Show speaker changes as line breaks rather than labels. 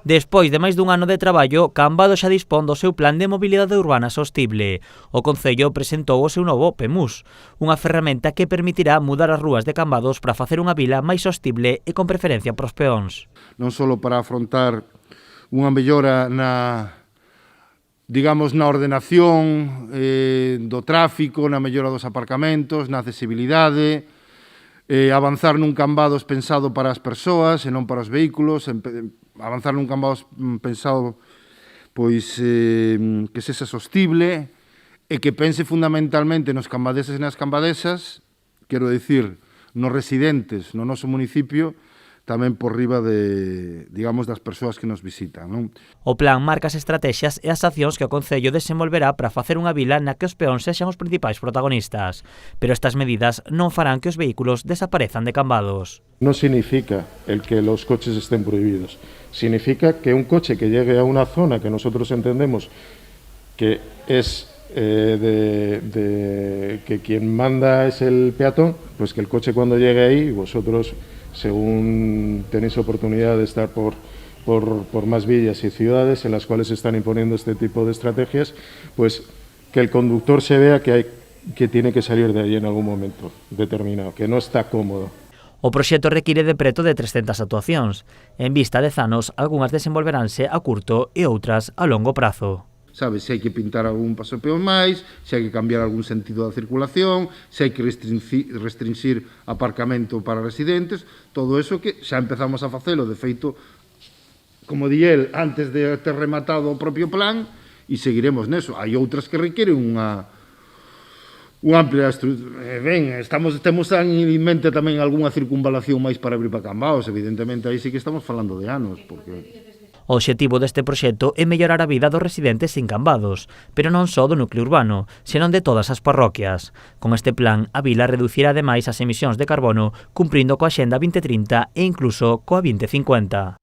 Despois de máis dun ano de traballo, Cambados xa dispón do seu Plan de Mobilidade Urbana Sostible. O Concello presentou o seu novo PEMUS, unha ferramenta que permitirá mudar as rúas de Cambados para facer unha vila máis sostible e con preferencia para os peóns.
Non só para afrontar unha mellora na ordenación do tráfico, na mellora dos aparcamentos, na accesibilidade, avanzar nun Cambados pensado para as persoas e non para os vehículos, avanzar nun Cambados pensado pois que sexa sostible e que pense fundamentalmente nos cambadeses e nas cambadesas, quero dicir, nos residentes no noso municipio, tamén por riba das persoas que nos visitan, non?
O plan marca as estratexias e as accións que o Concello desenvolverá para facer unha vila na que os peóns sexan os principais protagonistas, pero estas medidas non farán que os vehículos desaparezan de Cambados.
No significa el que los coches estén prohibidos, significa que un coche que llegue a una zona que nosotros entendemos que es que quien manda es el peatón, pues que el coche cuando llegue ahí, vosotros, según tenéis oportunidad de estar por más villas y ciudades en las cuales se están imponiendo este tipo de estrategias, pues que el conductor se vea que tiene que salir de allí en algún momento determinado, que no está cómodo.
O proxecto require de preto de 300 actuacións. En vista de anos, algunhas desenvolveránse a curto e outras a longo prazo.
Sabes, se hai que pintar algún paso peón máis, se hai que cambiar algún sentido da circulación, se hai que restringir aparcamento para residentes, todo eso que xa empezamos a facelo, de feito, como di el, antes de ter rematado o propio plan, e seguiremos neso. Hai outras que requiren unha amplia estrutura. Temos en mente tamén algunha circunvalación máis para abrir para Cambados, evidentemente aí sí que estamos falando de anos, porque...
O obxectivo deste proxecto é mellorar a vida dos residentes en Cambados, pero non só do núcleo urbano, senón de todas as parroquias. Con este plan, a vila reducirá ademais as emisións de carbono, cumprindo coa Axenda 2030 e incluso coa 2050.